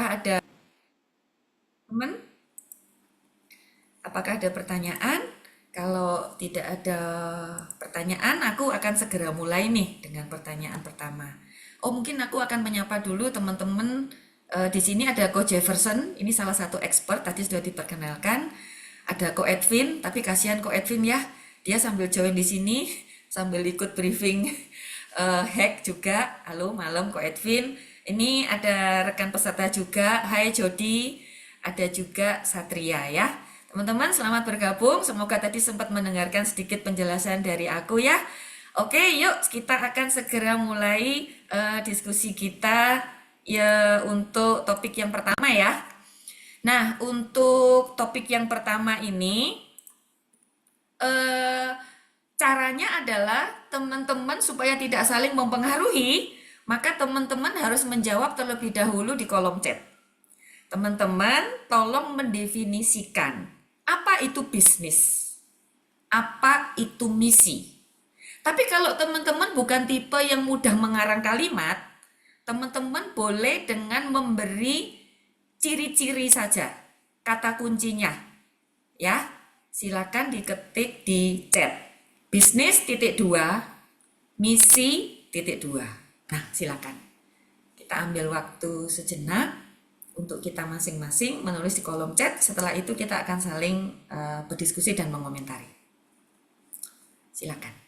Apakah ada teman? Apakah ada pertanyaan? Kalau tidak ada pertanyaan, aku akan segera mulai nih dengan pertanyaan pertama. Oh, mungkin aku akan menyapa dulu teman-teman. Di sini ada Ko Jefferson, ini salah satu expert, tadi sudah diperkenalkan. Ada Ko Edwin, tapi kasihan Ko Edwin ya, dia sambil join di sini, sambil ikut briefing hack juga. Halo, malam Ko Edwin. Ini ada rekan peserta juga, Hai Jody, ada juga Satria ya. Teman-teman selamat bergabung, semoga tadi sempat mendengarkan sedikit penjelasan dari aku ya. Oke, yuk kita akan segera mulai diskusi kita ya untuk topik yang pertama ya. Nah, untuk topik yang pertama ini eh, caranya adalah teman-teman supaya tidak saling mempengaruhi, maka teman-teman harus menjawab terlebih dahulu di kolom chat. Teman-teman, tolong mendefinisikan apa itu bisnis, apa itu misi. Tapi kalau teman-teman bukan tipe yang mudah mengarang kalimat, teman-teman boleh dengan memberi ciri-ciri saja, kata kuncinya. Ya, silakan diketik di chat. Bisnis titik dua, misi titik dua. Nah, silakan. Kita ambil waktu sejenak untuk kita masing-masing menulis di kolom chat. Setelah itu kita akan saling berdiskusi dan mengomentari. Silakan.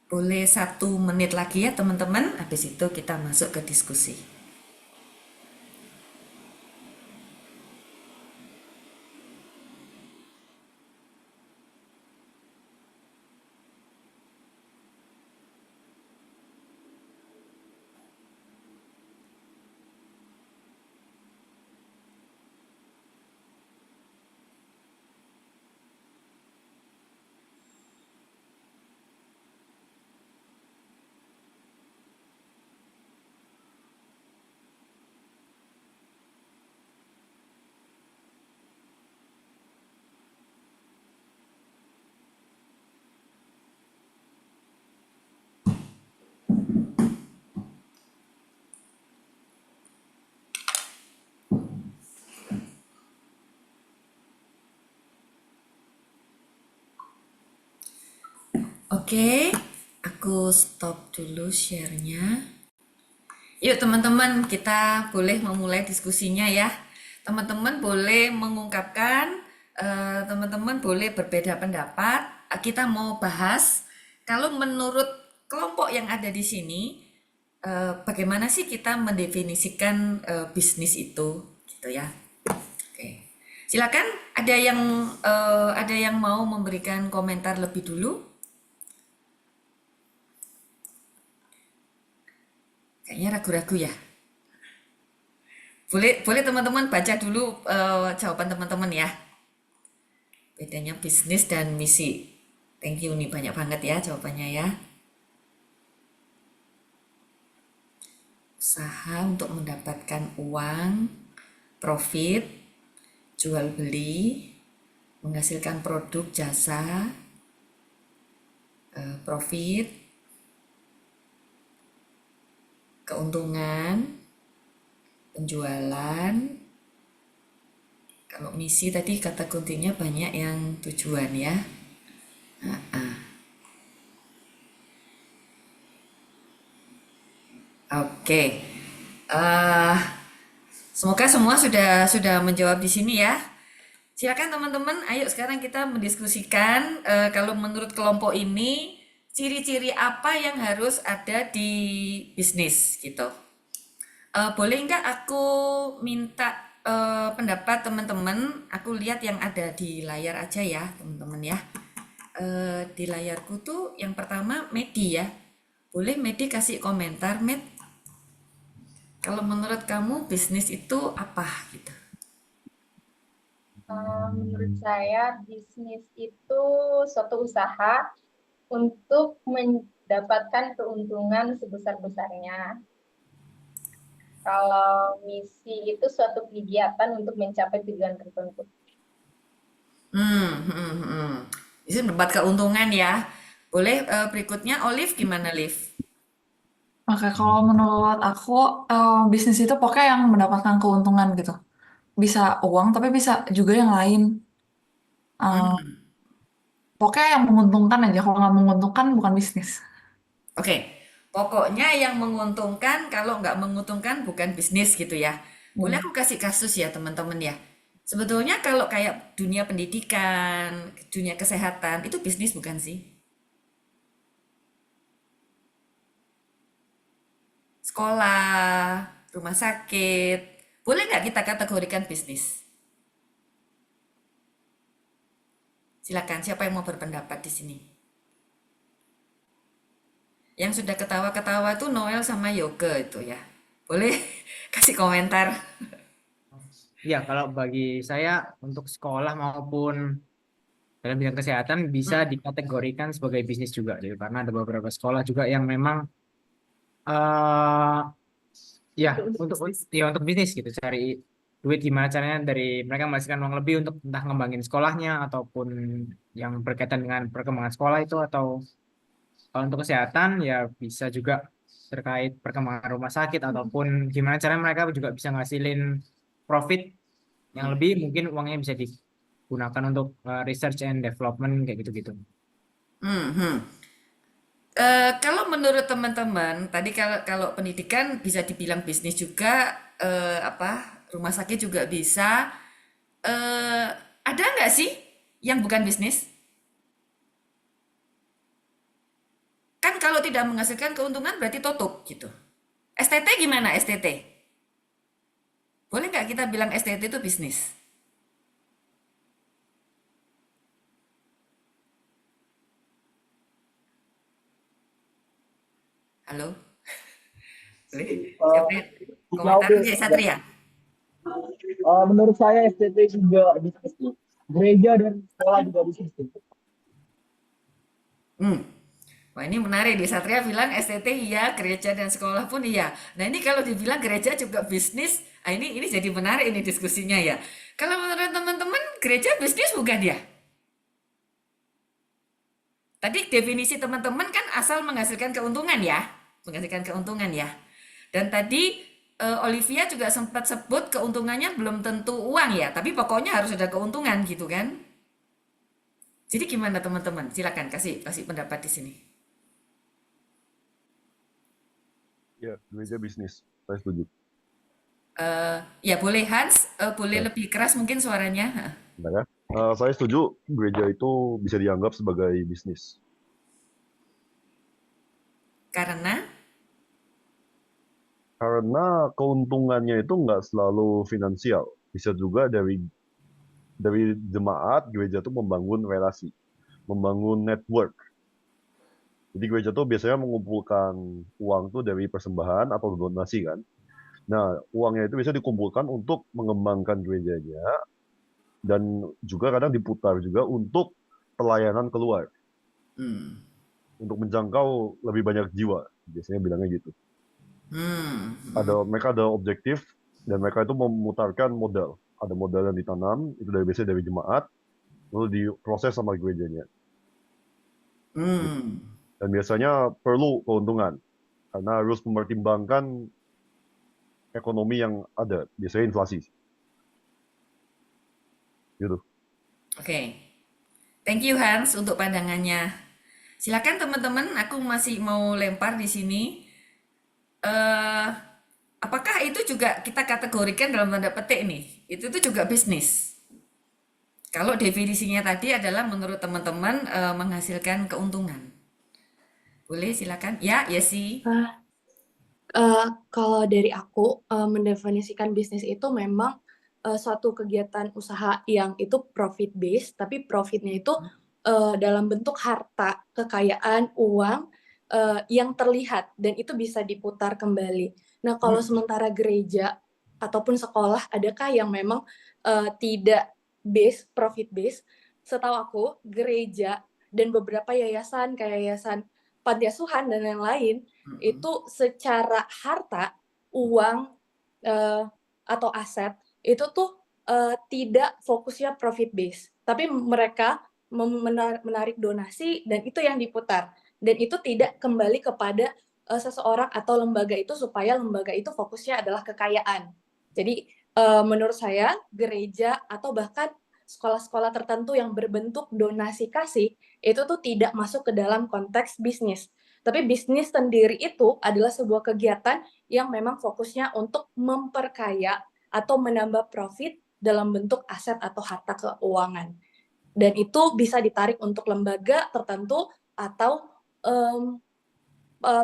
Boleh 1 menit lagi ya teman-teman, habis itu kita masuk ke diskusi. Oke, aku stop dulu share-nya. Yuk teman-teman, kita boleh memulai diskusinya ya. Teman-teman boleh mengungkapkan, teman-teman boleh berbeda pendapat. Kita mau bahas, kalau menurut kelompok yang ada di sini, bagaimana sih kita mendefinisikan bisnis itu, gitu ya. Oke, silakan. Ada yang mau memberikan komentar lebih dulu? Kayaknya ragu-ragu ya. Boleh teman-teman baca dulu jawaban teman-teman ya. Bedanya bisnis dan misi. Thank you nih banyak banget ya jawabannya ya. Usaha untuk mendapatkan uang, profit, jual beli, menghasilkan produk, jasa, profit, keuntungan, penjualan. Kalau misi tadi kata kuncinya banyak yang tujuan ya. Oke. Eh, semoga semua sudah menjawab di sini ya. Silakan teman-teman, ayo sekarang kita mendiskusikan kalau menurut kelompok ini ciri-ciri apa yang harus ada di bisnis gitu. Boleh nggak aku minta pendapat teman-teman? Aku lihat yang ada di layar aja ya, teman-teman ya. Di layarku tuh yang pertama Medi ya. Boleh Medi kasih komentar, Med? Kalau menurut kamu bisnis itu apa gitu? Menurut saya, bisnis itu suatu usaha untuk mendapatkan keuntungan sebesar-besarnya. Kalau misi itu suatu kegiatan untuk mencapai tujuan tertentu. Hmm, hmm, hmm. Itu mendapat keuntungan ya. Boleh berikutnya Olive gimana, Liv? Oke, kalau menurut aku, bisnis itu pokoknya yang mendapatkan keuntungan gitu. Bisa uang, tapi bisa juga yang lain. Eh, Pokoknya yang menguntungkan aja. Kalau nggak menguntungkan, bukan bisnis. Oke, pokoknya yang menguntungkan, kalau nggak menguntungkan bukan bisnis gitu ya. Boleh Hmm. aku kasih kasus ya teman-teman ya. Sebetulnya kalau kayak dunia pendidikan, dunia kesehatan, itu bisnis bukan sih? Sekolah, rumah sakit, boleh nggak kita kategorikan bisnis? Silakan, siapa yang mau berpendapat di sini? Yang sudah ketawa-ketawa tuh Noel sama Yoga itu ya. Boleh kasih komentar? Ya, kalau bagi saya untuk sekolah maupun dalam bidang kesehatan bisa dikategorikan sebagai bisnis juga, gitu. Karena ada beberapa sekolah juga yang memang eh ya untuk bisnis gitu, cari duit gimana caranya dari mereka menghasilkan uang lebih untuk entah ngembangin sekolahnya ataupun yang berkaitan dengan perkembangan sekolah itu atau kalau untuk kesehatan ya bisa juga terkait perkembangan rumah sakit ataupun gimana caranya mereka juga bisa ngasilin profit yang lebih mungkin uangnya bisa digunakan untuk research and development kayak gitu-gitu. Hmm, hmm. Kalau menurut teman-teman, tadi kalau kalau pendidikan bisa dibilang bisnis juga, apa rumah sakit juga bisa. Eh, ada nggak sih yang bukan bisnis? Kan kalau tidak menghasilkan keuntungan berarti tutup gitu. STT gimana STT? Boleh nggak kita bilang STT itu bisnis? Halo, boleh? Siapa yang komentar? Jawab Ya, Satria. menurut saya STT juga bisnis. Gereja dan sekolah juga bisnis. Hmm. Wah ini menarik di Satria bilang STT iya, gereja dan sekolah pun iya. Nah ini kalau dibilang gereja juga bisnis, ah ini jadi menarik ini diskusinya ya. Kalau menurut teman-teman gereja bisnis bukan ya? Tadi definisi teman-teman kan asal menghasilkan keuntungan ya, menghasilkan keuntungan ya. Dan tadi Olivia juga sempat sebut keuntungannya belum tentu uang ya, tapi pokoknya harus ada keuntungan gitu kan. Jadi gimana teman-teman? Silakan kasih kasih pendapat di sini. Ya, gereja bisnis. Saya setuju. Ya boleh Hans, boleh Ya, lebih keras mungkin suaranya. bentar ya. Saya setuju gereja itu bisa dianggap sebagai bisnis. Karena, Karena keuntungannya itu nggak selalu finansial. Bisa juga dari jemaat, gereja itu membangun relasi, membangun network. Jadi gereja itu biasanya mengumpulkan uang tuh dari persembahan atau donasi kan. Nah, uangnya itu bisa dikumpulkan untuk mengembangkan gerejanya dan juga kadang diputar juga untuk pelayanan keluar, hmm, untuk menjangkau lebih banyak jiwa. Biasanya bilangnya gitu. hmm, hmm, Mereka ada objektif dan mereka itu memutarkan modal. ada modal yang ditanam, itu biasanya dari jemaat, lalu diproses sama gerejanya. Hmm. Dan biasanya perlu keuntungan, karena harus mempertimbangkan ekonomi yang ada, biasanya inflasi. Gitu. Oke. Thank you Hans untuk pandangannya. Silakan teman-teman, aku masih mau lempar di sini. eh Apakah itu juga kita kategorikan dalam tanda petik nih? Itu tuh juga bisnis. Kalau definisinya tadi adalah menurut teman-teman menghasilkan keuntungan. Boleh silakan. Ya, ya sih. Kalau dari aku, mendefinisikan bisnis itu memang suatu kegiatan usaha yang itu profit based, tapi profitnya itu dalam bentuk harta, kekayaan, uang yang terlihat dan itu bisa diputar kembali. Nah, kalau sementara gereja ataupun sekolah, adakah yang memang tidak profit based? Setahu aku, gereja dan beberapa yayasan kayak yayasan panti asuhan dan lain-lain itu secara harta, uang atau aset itu tuh tidak fokusnya profit base, tapi mereka menarik donasi dan itu yang diputar dan itu tidak kembali kepada seseorang atau lembaga itu supaya lembaga itu fokusnya adalah kekayaan. Jadi menurut saya gereja atau bahkan sekolah-sekolah tertentu yang berbentuk donasi kasih itu tuh tidak masuk ke dalam konteks bisnis. Tapi bisnis sendiri itu adalah sebuah kegiatan yang memang fokusnya untuk memperkaya atau menambah profit dalam bentuk aset atau harta keuangan. Dan itu bisa ditarik untuk lembaga tertentu atau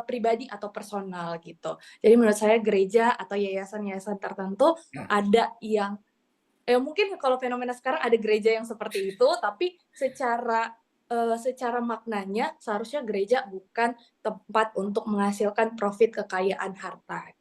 pribadi atau personal gitu. Jadi menurut saya gereja atau yayasan-yayasan tertentu ada yang mungkin kalau fenomena sekarang ada gereja yang seperti itu, tapi secara maknanya seharusnya gereja bukan tempat untuk menghasilkan profit kekayaan harta.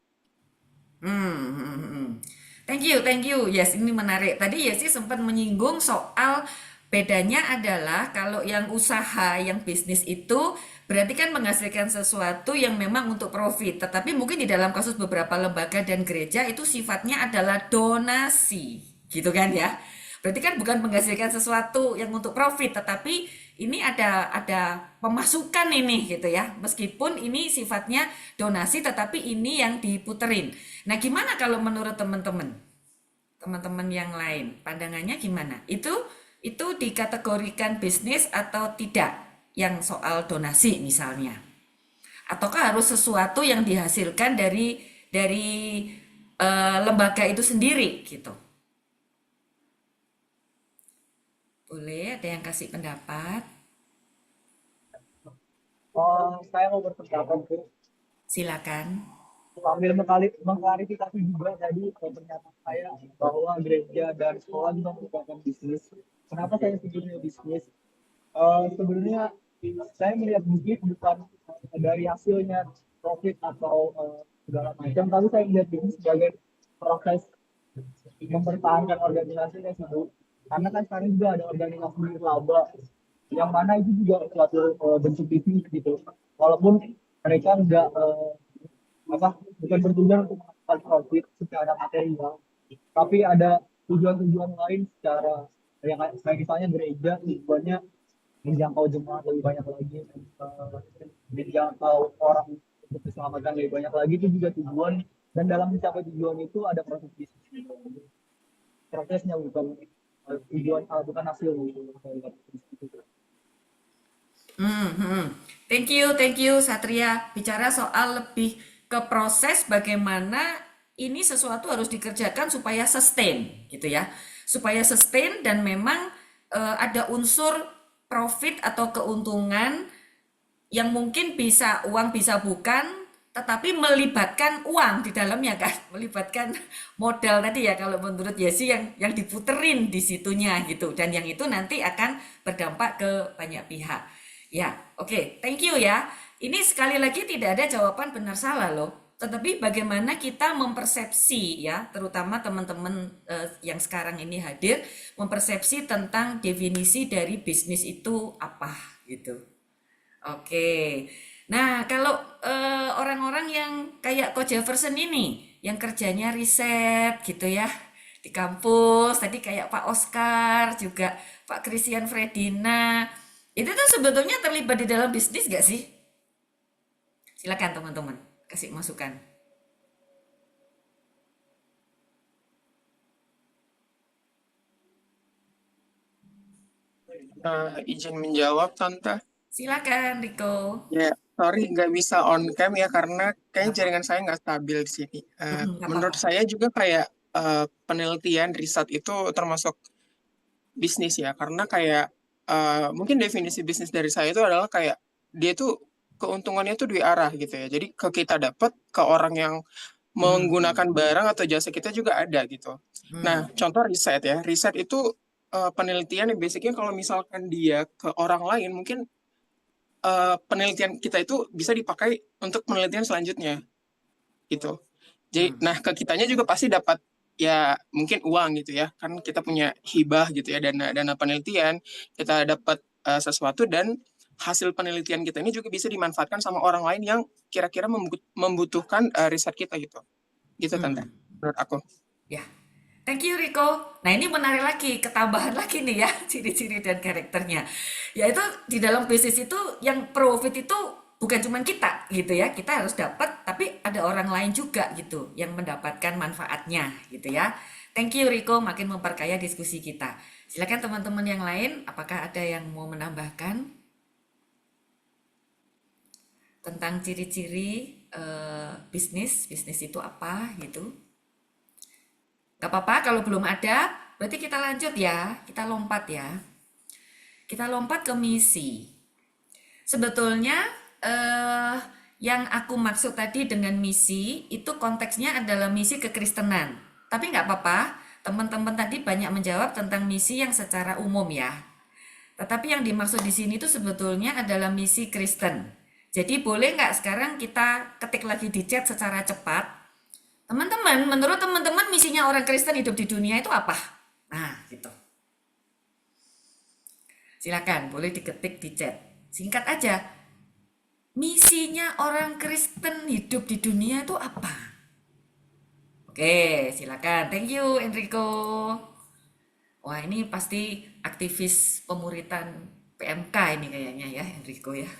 Thank you. Yes, ini menarik. Tadi Yesi sempat menyinggung soal bedanya adalah kalau yang usaha, yang bisnis itu berarti kan menghasilkan sesuatu yang memang untuk profit. Tetapi mungkin di dalam kasus beberapa lembaga dan gereja itu sifatnya adalah donasi, gitu kan ya. Berarti kan bukan menghasilkan sesuatu yang untuk profit, tetapi ini ada pemasukan ini gitu ya. Meskipun ini sifatnya donasi, tetapi ini yang diputerin. Nah, gimana kalau menurut teman-teman? Teman-teman yang lain, pandangannya gimana? Itu dikategorikan bisnis atau tidak? Yang soal donasi misalnya. Ataukah harus sesuatu yang dihasilkan dari lembaga itu sendiri gitu? Boleh ada yang kasih pendapat? Saya mau berpendapat Bu, Silakan. sambil mengklarifikasi juga tadi pernyataan saya bahwa gereja dan sekolah juga merupakan bisnis. Kenapa saya sebutnya bisnis? Sebenarnya saya melihat bisnis bukan dari hasilnya profit atau segala macam, tapi saya melihat bisnis sebagai proses mempertahankan organisasinya sih Bu. Karena kan sekarang juga ada organisasi nirlaba yang mana itu juga suatu bentuk bisnis gitu. Walaupun mereka enggak bukan bertujuan untuk mendapatkan profit secara material, tapi ada tujuan-tujuan lain secara yang kayak misalnya gereja tujuannya menjangkau jemaat lebih banyak lagi, menjangkau orang untuk keselamatan lebih banyak lagi, itu juga tujuan, dan dalam mencapai tujuan itu ada proses bisnis, prosesnya bukan tujuan bukan hasil gitu. Thank you Satria. Bicara soal lebih ke proses bagaimana ini sesuatu harus dikerjakan supaya sustain gitu ya. Supaya sustain dan memang ada unsur profit atau keuntungan yang mungkin bisa uang bisa bukan, tetapi melibatkan uang di dalamnya kan, melibatkan modal tadi ya kalau menurut Yesi yang diputerin di situnya gitu, dan yang itu nanti akan berdampak ke banyak pihak. Ya, oke, thank you ya. Ini sekali lagi tidak ada jawaban benar salah loh, tetapi bagaimana kita mempersepsi ya, terutama teman-teman yang sekarang ini hadir, mempersepsi tentang definisi dari bisnis itu apa gitu. Oke. Nah, kalau orang-orang yang kayak Coach Jefferson ini, yang kerjanya riset gitu ya, di kampus, tadi kayak Pak Oscar, juga Pak Christian Fredina, itu tuh sebetulnya terlibat di dalam bisnis gak sih? Silakan teman-teman, kasih masukan. Izin menjawab, Tante. Silakan Riko. Ya, sorry nggak bisa on cam ya karena kayaknya Apa? jaringan saya nggak stabil di sini. Nggak Menurut apa-apa. saya juga kayak penelitian riset itu termasuk bisnis ya, karena kayak mungkin definisi bisnis dari saya itu adalah kayak dia tuh keuntungannya tuh dua arah gitu ya. Jadi ke kita dapat, ke orang yang menggunakan barang atau jasa kita juga ada gitu. Nah, contoh riset ya. Riset itu penelitian yang basicnya kalau misalkan dia ke orang lain, mungkin penelitian kita itu bisa dipakai untuk penelitian selanjutnya gitu. Jadi, nah ke kitanya juga pasti dapat ya mungkin uang gitu ya. Kan kita punya hibah gitu ya, dana penelitian, kita dapat sesuatu dan hasil penelitian kita ini juga bisa dimanfaatkan sama orang lain yang kira-kira membutuhkan riset kita gitu. Gitu Tante, menurut aku. Ya, thank you Riko. Nah ini menarik lagi, ketambahan lagi nih ya ciri-ciri dan karakternya. Yaitu di dalam bisnis itu yang profit itu bukan cuma kita gitu ya, kita harus dapat, tapi ada orang lain juga gitu yang mendapatkan manfaatnya gitu ya. Thank you Riko, makin memperkaya diskusi kita. Silakan teman-teman yang lain, apakah ada yang mau menambahkan tentang ciri-ciri bisnis itu apa gitu? Gak apa-apa kalau belum ada, berarti kita lanjut ya, kita lompat ya. Kita lompat ke misi. Sebetulnya yang aku maksud tadi dengan misi itu konteksnya adalah misi kekristenan. Tapi nggak apa-apa, teman-teman tadi banyak menjawab tentang misi yang secara umum ya. Tetapi yang dimaksud di sini itu sebetulnya adalah misi Kristen. Jadi boleh nggak sekarang kita ketik lagi di chat secara cepat. Teman-teman, menurut teman-teman misinya orang Kristen hidup di dunia itu apa? Nah, gitu. Silakan, boleh diketik di chat. Singkat aja. Misinya orang Kristen hidup di dunia itu apa? Oke, silakan. Thank you, Enrico. Wah, ini pasti aktivis pemuritan PMK ini kayaknya ya, Enrico ya.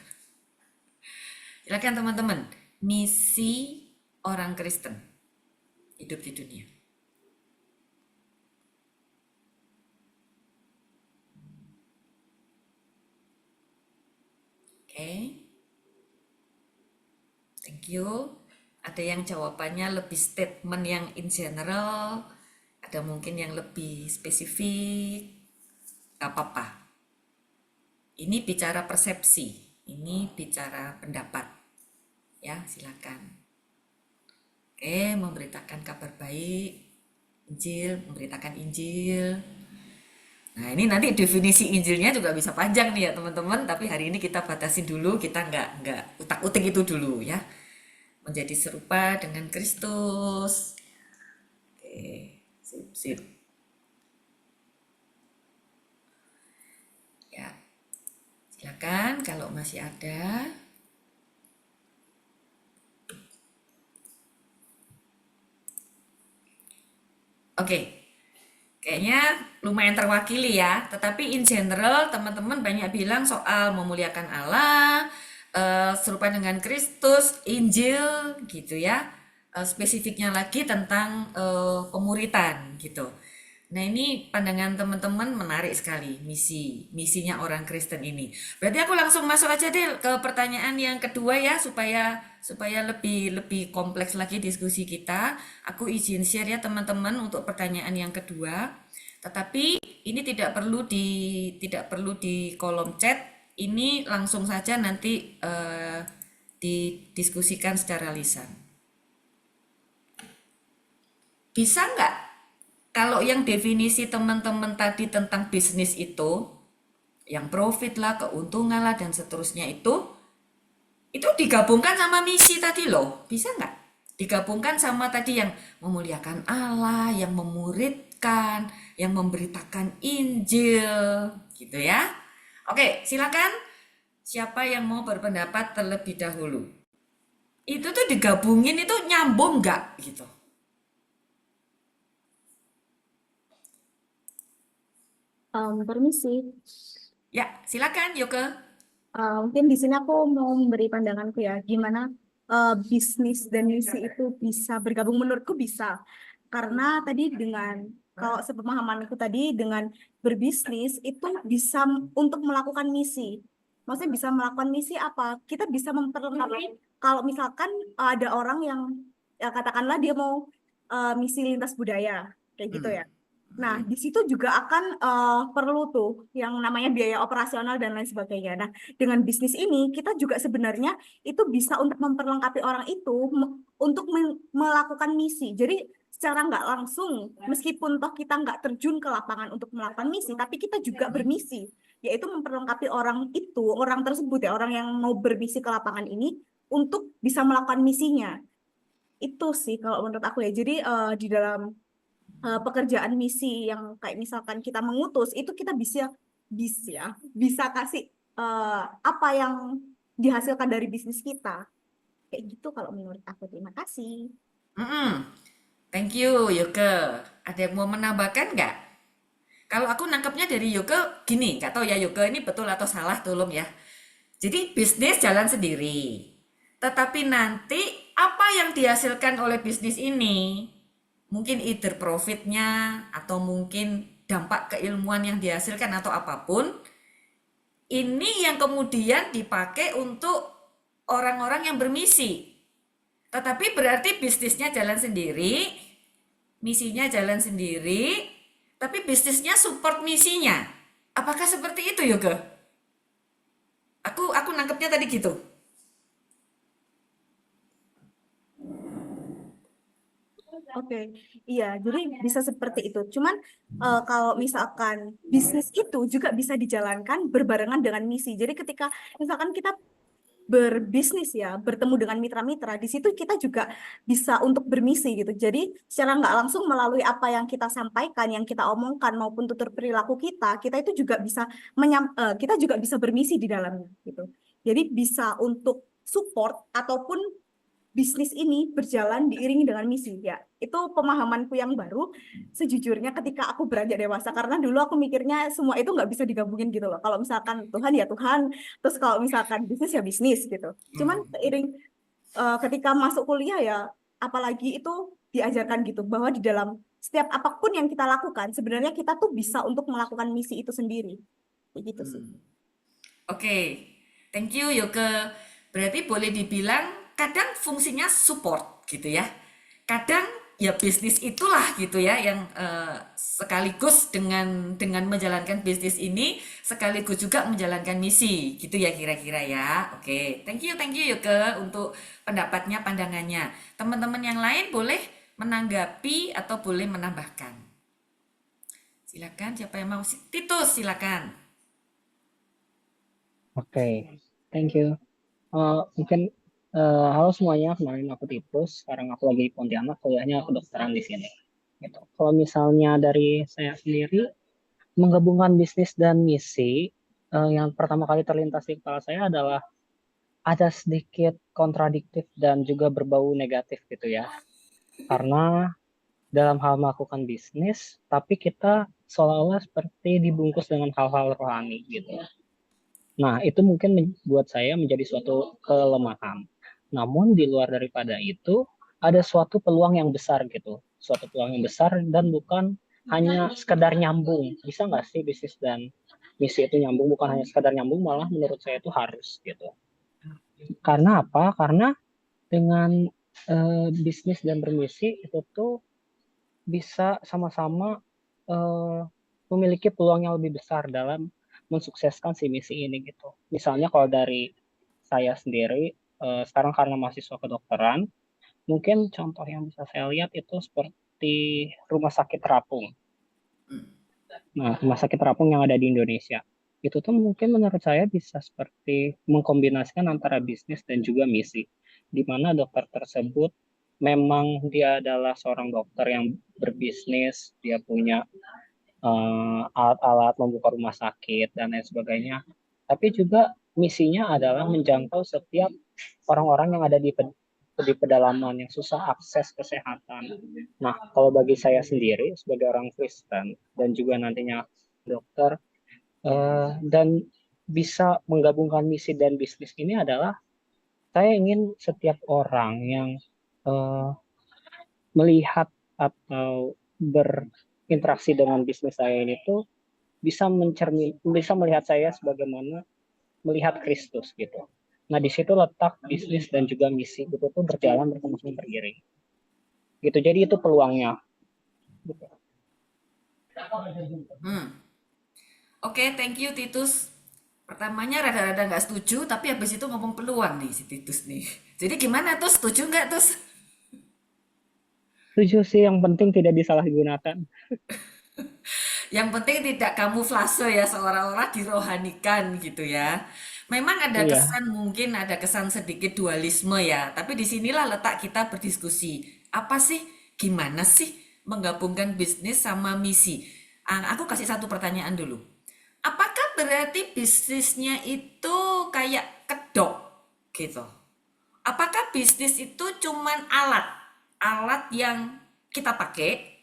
Silakan teman-teman. Misi orang Kristen hidup di dunia. Oke. Thank you. Ada yang jawabannya lebih statement yang in general, ada mungkin yang lebih spesifik. Gak apa-apa. Ini bicara persepsi, ini bicara pendapat. Ya, silakan. Oke, memberitakan kabar baik, Injil, memberitakan Injil. Nah, ini nanti definisi Injilnya juga bisa panjang nih ya teman-teman, tapi hari ini kita batasin dulu, kita nggak utak-utik itu dulu ya. Menjadi serupa dengan Kristus. Oke, sip. Ya, silakan kalau masih ada. Oke, kayaknya lumayan terwakili ya. Tetapi in general teman-teman banyak bilang soal memuliakan Allah, serupa dengan Kristus, Injil gitu ya. Spesifiknya lagi tentang pemuritan gitu. Nah ini pandangan teman-teman menarik sekali misinya orang Kristen ini. Berarti aku langsung masuk aja deh ke pertanyaan yang kedua ya supaya lebih kompleks lagi diskusi kita. Aku izin share ya teman-teman untuk pertanyaan yang kedua. Tetapi ini tidak perlu di kolom chat. Ini langsung saja nanti didiskusikan secara lisan. Bisa nggak kalau yang definisi teman-teman tadi tentang bisnis itu, yang profit lah, keuntungan lah, dan seterusnya itu digabungkan sama misi tadi loh. Bisa nggak? Digabungkan sama tadi yang memuliakan Allah, yang memuridkan, yang memberitakan Injil, gitu ya. Oke, silakan. Siapa yang mau berpendapat terlebih dahulu? Itu tuh digabungin itu nyambung nggak gitu? Permisi. Ya, silakan Yoke. Mungkin di sini aku mau memberi pandanganku ya, gimana bisnis dan misi itu bisa bergabung. Menurutku bisa, karena tadi kalau sepemahamanku tadi dengan berbisnis itu bisa untuk melakukan misi. Maksudnya bisa melakukan misi apa? Kita bisa memperlengkapi kalau misalkan ada orang yang ya katakanlah dia mau misi lintas budaya kayak gitu ya. Nah, di situ juga akan perlu tuh yang namanya biaya operasional dan lain sebagainya. Nah, dengan bisnis ini kita juga sebenarnya itu bisa untuk memperlengkapi orang itu untuk melakukan misi. Jadi secara nggak langsung, meskipun toh kita nggak terjun ke lapangan untuk melakukan misi, tapi kita juga bermisi, yaitu memperlengkapi orang itu, orang tersebut ya, orang yang mau bermisi ke lapangan ini untuk bisa melakukan misinya. Itu sih kalau menurut aku ya. Jadi di dalam pekerjaan misi yang kayak misalkan kita mengutus itu kita bisa kasih apa yang dihasilkan dari bisnis kita kayak gitu kalau menurut aku. Terima kasih. Mm-mm. Thank you Yoke. Ada yang mau menambahkan nggak? Kalau aku nangkepnya dari Yoke gini, nggak tahu ya Yoke ini betul atau salah, tolong ya. Jadi bisnis jalan sendiri. Tetapi nanti apa yang dihasilkan oleh bisnis ini, mungkin either profitnya atau mungkin dampak keilmuan yang dihasilkan atau apapun, ini yang kemudian dipakai untuk orang-orang yang bermisi. Tetapi berarti bisnisnya jalan sendiri, misinya jalan sendiri, tapi bisnisnya support misinya. Apakah seperti itu Yoga? Aku nangkepnya tadi gitu. Oke, iya, jadi bisa seperti itu. Cuman kalau misalkan bisnis itu juga bisa dijalankan berbarengan dengan misi. Jadi ketika misalkan kita berbisnis ya, bertemu dengan mitra-mitra, di situ kita juga bisa untuk bermisi gitu. Jadi secara nggak langsung melalui apa yang kita sampaikan, yang kita omongkan maupun tutur perilaku kita itu juga bisa kita juga bisa bermisi di dalamnya gitu. Jadi bisa untuk support ataupun bisnis ini berjalan diiringi dengan misi ya. Itu pemahamanku yang baru sejujurnya ketika aku beranjak dewasa, karena dulu aku mikirnya semua itu nggak bisa digabungin gitu loh. Kalau misalkan Tuhan ya Tuhan, terus kalau misalkan bisnis ya bisnis gitu. Cuman seiring ketika masuk kuliah ya, apalagi itu diajarkan gitu bahwa di dalam setiap apapun yang kita lakukan sebenarnya kita tuh bisa untuk melakukan misi itu sendiri. Kayak gitu sih. Oke, thank you Yoga. Berarti boleh dibilang kadang fungsinya support gitu ya. Kadang ya bisnis itulah gitu ya yang sekaligus dengan menjalankan bisnis ini sekaligus juga menjalankan misi gitu ya kira-kira ya. Oke, thank you Yoga untuk pendapatnya, pandangannya. Teman-teman yang lain boleh menanggapi atau boleh menambahkan. Silakan, siapa yang mau? Titus, silakan. Oke, thank you. Mungkin halo semuanya, kenalin aku Titus. Sekarang aku lagi di Pontianak, kuliahnya kedokteran di sini. Gitu. Kalau misalnya dari saya sendiri, menggabungkan bisnis dan misi, yang pertama kali terlintas di kepala saya adalah ada sedikit kontradiktif dan juga berbau negatif gitu ya. Karena dalam hal melakukan bisnis, tapi kita seolah-olah seperti dibungkus dengan hal-hal rohani gitu. Nah, itu mungkin buat saya menjadi suatu kelemahan. Namun di luar daripada itu, ada suatu peluang yang besar gitu. Suatu peluang yang besar dan bukan hanya sekedar nyambung. Bisa nggak sih bisnis dan misi itu nyambung? Bukan hanya sekedar nyambung, malah menurut saya itu harus gitu. Karena apa? Karena dengan bisnis dan bermisi itu tuh bisa sama-sama memiliki peluang yang lebih besar dalam mensukseskan si misi ini gitu. Misalnya kalau dari saya sendiri, sekarang karena mahasiswa kedokteran, mungkin contoh yang bisa saya lihat itu seperti rumah sakit terapung. Nah, rumah sakit terapung yang ada di Indonesia. Itu tuh mungkin menurut saya bisa seperti mengkombinasikan antara bisnis dan juga misi. Di mana dokter tersebut memang dia adalah seorang dokter yang berbisnis, dia punya alat-alat membuka rumah sakit dan lain sebagainya. Tapi juga misinya adalah menjangkau setiap orang-orang yang ada di pedalaman yang susah akses kesehatan. Nah, kalau bagi saya sendiri sebagai orang Kristen dan juga nantinya dokter. Dan bisa menggabungkan misi dan bisnis ini adalah saya ingin setiap orang yang melihat atau berinteraksi dengan bisnis saya ini tuh bisa melihat saya sebagaimana melihat Kristus gitu. Nah, di situ letak bisnis dan juga misi itu tuh berjalan bersama-sama beriring. Gitu. Jadi itu peluangnya. Gitu. Oke, thank you Titus. Pertamanya rada-rada nggak setuju, tapi habis itu ngomong peluang nih si Titus nih. Jadi gimana Tus? Setuju nggak Tus? Setuju sih, yang penting tidak disalahgunakan. Yang penting tidak kamuflase ya, seolah-olah dirohanikan gitu ya. Memang ada Iya. kesan, mungkin ada kesan sedikit dualisme ya, tapi disinilah letak kita berdiskusi. Apa sih, gimana sih menggabungkan bisnis sama misi? Aku kasih satu pertanyaan dulu. Apakah berarti bisnisnya itu kayak kedok gitu? Apakah bisnis itu cuman alat yang kita pakai,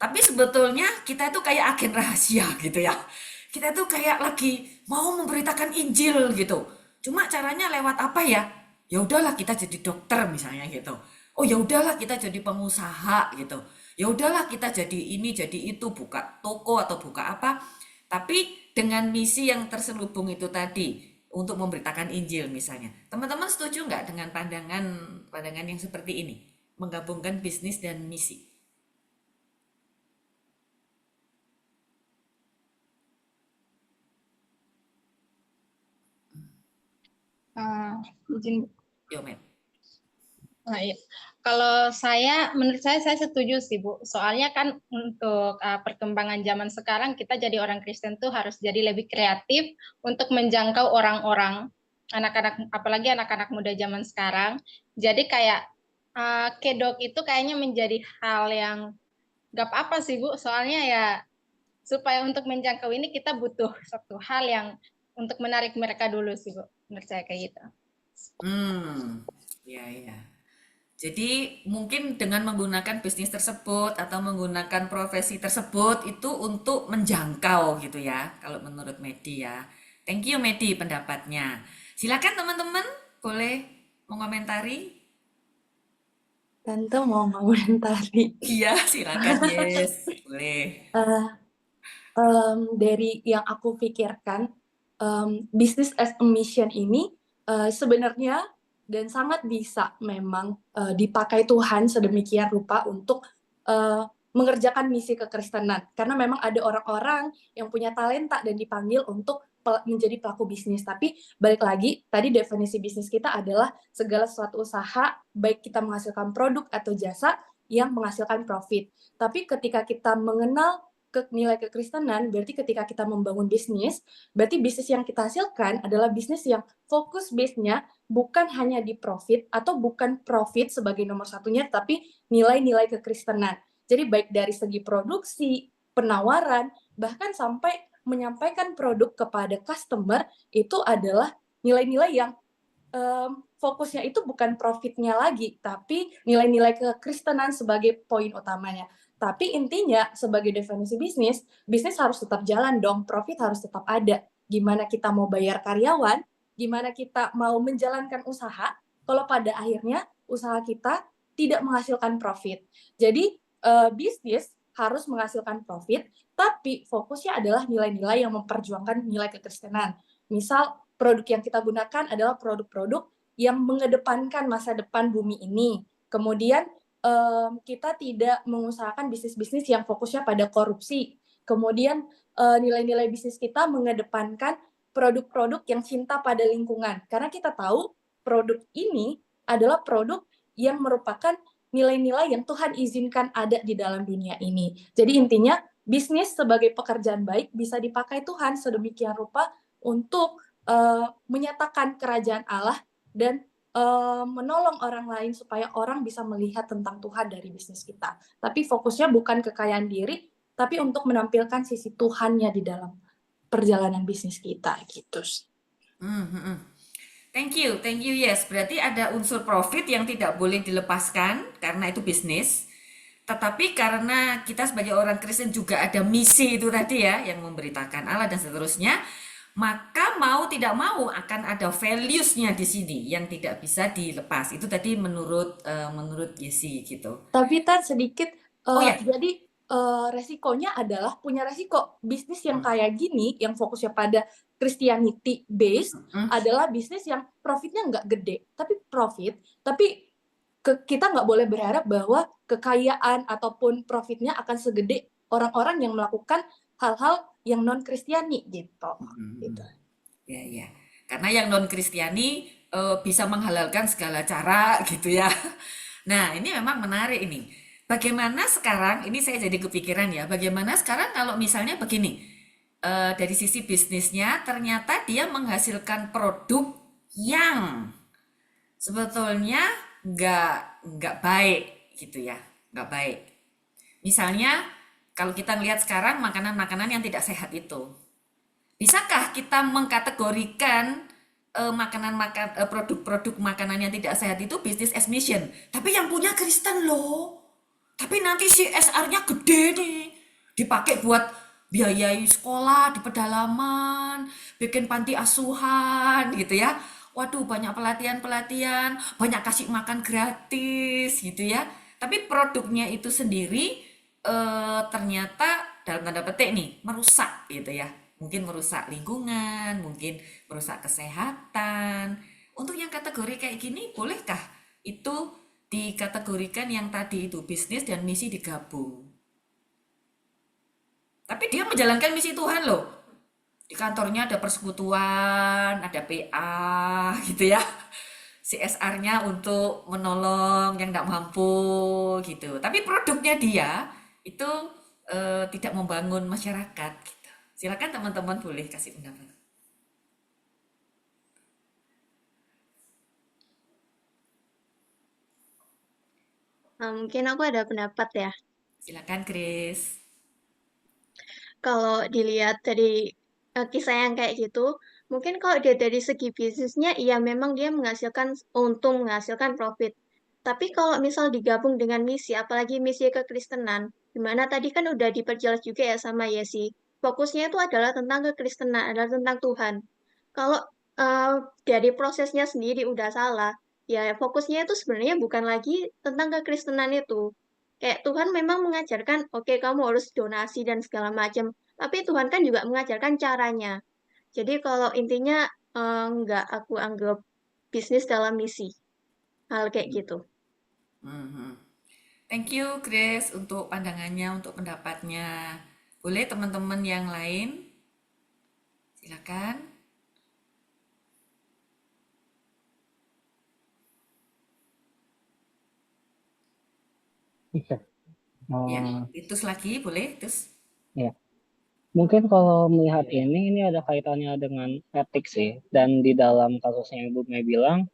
tapi sebetulnya kita itu kayak agen rahasia gitu ya. Kita itu kayak lagi mau memberitakan Injil gitu. Cuma caranya lewat apa ya? Ya udahlah kita jadi dokter misalnya gitu. Oh ya udahlah kita jadi pengusaha gitu. Ya udahlah kita jadi ini jadi itu, buka toko atau buka apa. Tapi dengan misi yang terselubung itu tadi untuk memberitakan Injil misalnya. Teman-teman setuju nggak dengan pandangan yang seperti ini? Menggabungkan bisnis dan misi. Izin. Yo, Met. Nah, iya. Kalau menurut saya setuju sih Bu. Soalnya kan untuk perkembangan zaman sekarang kita jadi orang Kristen tuh harus jadi lebih kreatif untuk menjangkau orang-orang, anak-anak, apalagi anak-anak muda zaman sekarang. Jadi kayak kedok itu kayaknya menjadi hal yang gak apa-apa sih Bu. Soalnya ya supaya untuk menjangkau ini kita butuh satu hal yang untuk menarik mereka dulu sih Bu. Menurut saya kayak gitu. Ya. Jadi mungkin dengan menggunakan bisnis tersebut atau menggunakan profesi tersebut itu untuk menjangkau gitu ya, kalau menurut Medi ya. Thank you Medi pendapatnya. Silakan teman-teman, boleh mengomentari? Tante mau mengomentari. Iya, silakan. Yes, boleh. Dari yang aku pikirkan, business as a mission ini sebenarnya dan sangat bisa memang dipakai Tuhan sedemikian rupa untuk mengerjakan misi kekristenan. Karena memang ada orang-orang yang punya talenta dan dipanggil untuk menjadi pelaku bisnis. Tapi balik lagi, tadi definisi bisnis kita adalah segala suatu usaha, baik kita menghasilkan produk atau jasa yang menghasilkan profit. Tapi ketika kita mengenal nilai kekristenan, berarti ketika kita membangun bisnis, berarti bisnis yang kita hasilkan adalah bisnis yang fokus base-nya bukan hanya di profit atau bukan profit sebagai nomor satunya, tapi nilai-nilai kekristenan. Jadi baik dari segi produksi, penawaran, bahkan sampai menyampaikan produk kepada customer itu adalah nilai-nilai yang fokusnya itu bukan profitnya lagi, tapi nilai-nilai kekristenan sebagai poin utamanya. Tapi intinya sebagai definisi bisnis, bisnis harus tetap jalan dong, profit harus tetap ada. Gimana kita mau bayar karyawan, gimana kita mau menjalankan usaha, kalau pada akhirnya usaha kita tidak menghasilkan profit. Jadi bisnis harus menghasilkan profit, tapi fokusnya adalah nilai-nilai yang memperjuangkan nilai kekristenan. Misal produk yang kita gunakan adalah produk-produk yang mengedepankan masa depan bumi ini. Kemudian kita tidak mengusahakan bisnis-bisnis yang fokusnya pada korupsi. Kemudian nilai-nilai bisnis kita mengedepankan produk-produk yang cinta pada lingkungan. Karena kita tahu produk ini adalah produk yang merupakan nilai-nilai yang Tuhan izinkan ada di dalam dunia ini. Jadi intinya bisnis sebagai pekerjaan baik bisa dipakai Tuhan sedemikian rupa untuk menyatakan kerajaan Allah dan menolong orang lain supaya orang bisa melihat tentang Tuhan dari bisnis kita. Tapi fokusnya bukan kekayaan diri, tapi untuk menampilkan sisi Tuhannya di dalam perjalanan bisnis kita gitu. Thank you. Yes. Berarti ada unsur profit yang tidak boleh dilepaskan karena itu bisnis. Tetapi karena kita sebagai orang Kristen juga ada misi itu tadi ya, yang memberitakan Allah dan seterusnya, maka mau tidak mau akan ada values-nya di sini yang tidak bisa dilepas. Itu tadi menurut Yesi gitu. Tapi Tan sedikit, Oh ya, jadi resikonya adalah punya resiko bisnis yang kayak gini, yang fokusnya pada Christianity based, adalah bisnis yang profitnya nggak gede, tapi profit, tapi kita nggak boleh berharap bahwa kekayaan ataupun profitnya akan segede orang-orang yang melakukan hal-hal yang non Kristiani gitu. Gitu. ya. Karena yang non Kristiani bisa menghalalkan segala cara gitu ya. Nah, ini memang menarik ini. Bagaimana sekarang, ini saya jadi kepikiran ya, bagaimana sekarang kalau misalnya begini, dari sisi bisnisnya ternyata dia menghasilkan produk yang sebetulnya nggak baik gitu ya, nggak baik. Misalnya kalau kita lihat sekarang makanan-makanan yang tidak sehat itu, bisakah kita mengkategorikan produk-produk makanan yang tidak sehat itu bisnis as mission? Tapi yang punya Kristen loh. Tapi nanti CSR-nya gede nih, dipakai buat biayai sekolah di pedalaman, bikin panti asuhan gitu ya. Waduh, banyak pelatihan-pelatihan, banyak kasih makan gratis gitu ya. Tapi produknya itu sendiri ternyata dalam tanda petik nih merusak gitu ya. Mungkin merusak lingkungan, mungkin merusak kesehatan. Untuk yang kategori kayak gini, bolehkah itu dikategorikan yang tadi itu bisnis dan misi digabung? Tapi dia menjalankan misi Tuhan loh. Di kantornya ada persekutuan, ada PA gitu ya. CSR-nya untuk menolong yang tidak mampu gitu. Tapi produknya dia itu tidak membangun masyarakat gitu. Silakan teman-teman boleh kasih pendapat. Mungkin aku ada pendapat ya. Silakan Chris. Kalau dilihat dari kisah yang kayak gitu, mungkin kalau dia dari segi bisnisnya, iya memang dia menghasilkan untung, menghasilkan profit. Tapi kalau misal digabung dengan misi, apalagi misi kekristenan, dimana tadi kan udah diperjelas juga ya sama Yesi, fokusnya itu adalah tentang kekristenan, adalah tentang Tuhan. Kalau dari prosesnya sendiri udah salah, ya fokusnya itu sebenarnya bukan lagi tentang kekristenan itu. Kayak Tuhan memang mengajarkan, oke kamu harus donasi dan segala macam, tapi Tuhan kan juga mengajarkan caranya. Jadi kalau intinya nggak aku anggap bisnis dalam misi, hal kayak gitu. Thank you Chris untuk pandangannya, untuk pendapatnya. Boleh teman-teman yang lain? Silakan. Bisa. Ya, Titus lagi boleh, Titus? Ya. Mungkin kalau melihat ini ada kaitannya dengan etik sih. Dan di dalam kasusnya Ibu Mei bilang,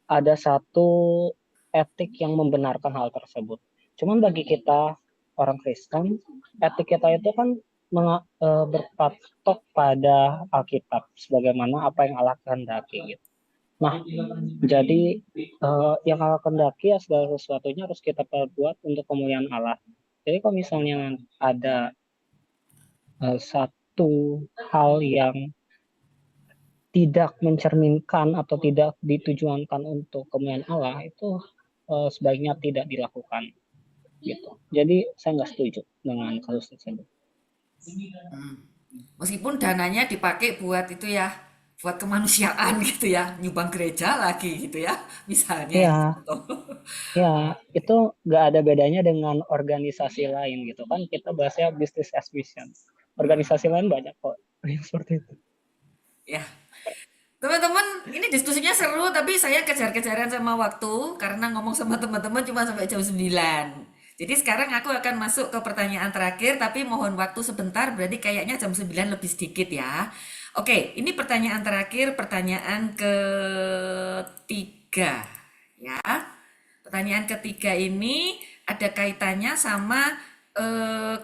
ada satu etik yang membenarkan hal tersebut. Cuman bagi kita orang Kristen, etik kita itu kan berpatok pada Alkitab, sebagaimana apa yang Allah kehendaki gitu. Nah, jadi yang Allah kehendaki ya segala sesuatunya harus kita perbuat untuk kemuliaan Allah. Jadi kalau misalnya ada satu hal yang tidak mencerminkan atau tidak ditujuankan untuk kemuliaan Allah, itu sebaiknya tidak dilakukan gitu. Jadi saya nggak setuju dengan kasus tersebut. Meskipun dananya dipakai buat itu ya, buat kemanusiaan gitu ya, nyumbang gereja lagi gitu ya, misalnya. Ya, gitu. ya itu nggak ada bedanya dengan organisasi lain gitu kan. Kita bahasnya business as mission. Organisasi lain banyak kok yang seperti itu. Ya, teman-teman, ini diskusinya seru, tapi saya kejar-kejaran sama waktu karena ngomong sama teman-teman cuma sampai jam 9. Jadi sekarang aku akan masuk ke pertanyaan terakhir, tapi mohon waktu sebentar, berarti kayaknya jam 9 lebih sedikit ya. Oke, ini pertanyaan terakhir, pertanyaan ketiga ya. Pertanyaan ketiga ini ada kaitannya sama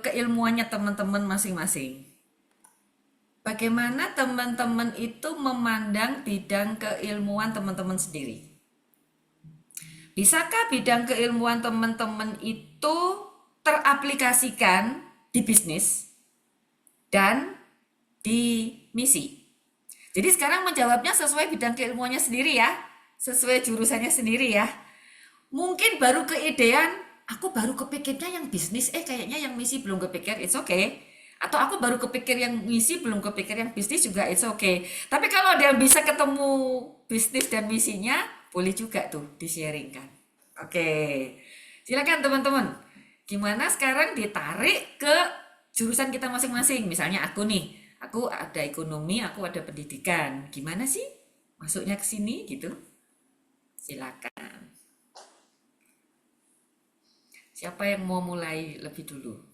keilmuannya teman-teman masing-masing. Bagaimana teman-teman itu memandang bidang keilmuan teman-teman sendiri? Bisakah bidang keilmuan teman-teman itu teraplikasikan di bisnis dan di misi. Jadi sekarang menjawabnya sesuai bidang keilmuannya sendiri ya, sesuai jurusannya sendiri ya. Mungkin baru keidean, aku baru kepikirnya yang bisnis, kayaknya yang misi belum kepikir, it's okay. Atau aku baru kepikir yang misi, belum kepikir yang bisnis juga, it's okay. Tapi kalau dia bisa ketemu bisnis dan misinya, boleh juga tuh di-sharingkan. Oke, silakan teman-teman. Gimana sekarang ditarik ke jurusan kita masing-masing. Misalnya aku nih, aku ada ekonomi, aku ada pendidikan. Gimana sih masuknya ke sini gitu? Silakan. Siapa yang mau mulai lebih dulu?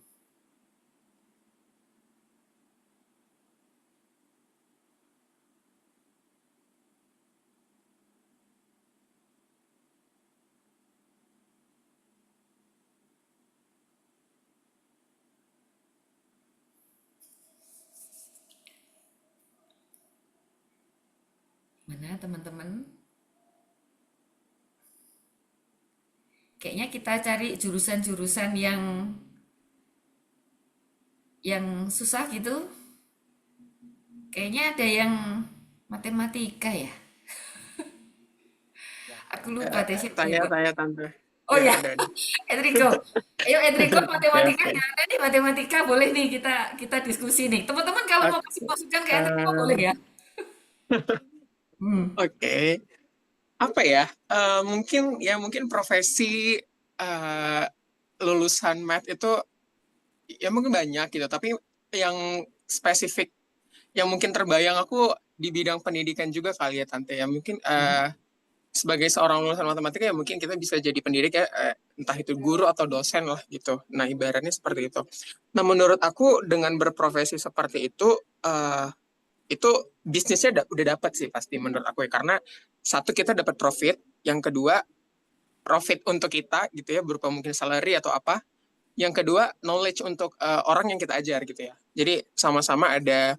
Mana teman-teman? Kayaknya kita cari jurusan-jurusan yang susah gitu. Kayaknya ada yang matematika ya. Aku lupa deh siapa yang Tanya tante. Oh ya, Ada. Enrico. Ayo Enrico, matematika Oke. gimana nih matematika? Boleh nih kita diskusi nih. Teman-teman kalau mau kasih masukan ke Enrico boleh ya. Oke. Apa ya? Mungkin profesi lulusan math itu ya mungkin banyak gitu, tapi yang spesifik yang mungkin terbayang aku di bidang pendidikan juga kali ya tante ya. Mungkin sebagai seorang lulusan matematika ya mungkin kita bisa jadi pendidik ya, entah itu guru atau dosen lah gitu. Nah ibaratnya seperti itu. Nah menurut aku dengan berprofesi seperti itu bisnisnya udah dapat sih pasti menurut aku ya, karena satu kita dapat profit, yang kedua profit untuk kita gitu ya berupa mungkin salary atau apa, yang kedua knowledge untuk orang yang kita ajar gitu ya. Jadi sama-sama ada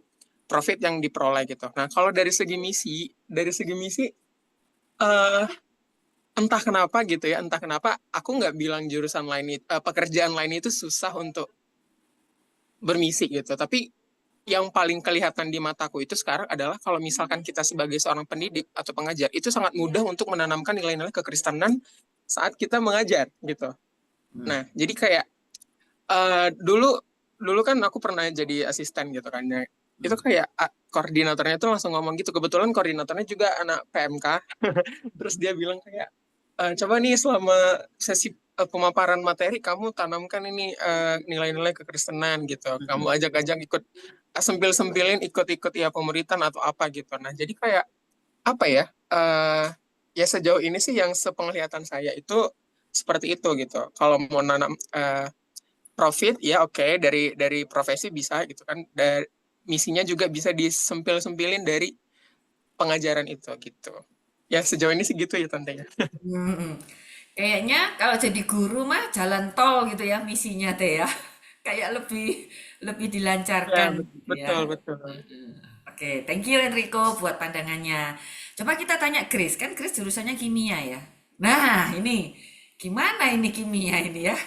profit yang diperoleh gitu. Nah kalau dari segi misi entah kenapa gitu ya, entah kenapa aku nggak bilang jurusan lain pekerjaan lain itu susah untuk bermisi gitu, tapi yang paling kelihatan di mataku itu sekarang adalah kalau misalkan kita sebagai seorang pendidik atau pengajar itu sangat mudah untuk menanamkan nilai-nilai kekristenan saat kita mengajar gitu. Nah jadi kayak dulu kan aku pernah jadi asisten gitu kan. Nah, itu kayak koordinatornya tuh langsung ngomong gitu. Kebetulan koordinatornya juga anak PMK. Terus dia bilang kayak, coba nih selama sesi pemaparan materi kamu tanamkan ini nilai-nilai kekristenan gitu. Kamu ajak-ajak ikut sempil-sempilin ikut-ikut ya pemuritan atau apa gitu. Nah jadi kayak apa ya? Ya sejauh ini sih yang sepenglihatan saya itu seperti itu gitu. Kalau mau nanam profit ya oke, dari profesi bisa gitu kan. Dari misinya juga bisa disempil-sempilin dari pengajaran itu gitu. Ya sejauh ini sih gitu ya tante ya. Kayaknya kalau jadi guru mah jalan tol gitu ya misinya teh ya. Kayak lebih Ya dilancarkan gitu ya. betul. Oke, thank you Enrico buat pandangannya. Coba kita tanya Chris, kan Chris jurusannya kimia ya. Nah, ini gimana ini kimia ini ya?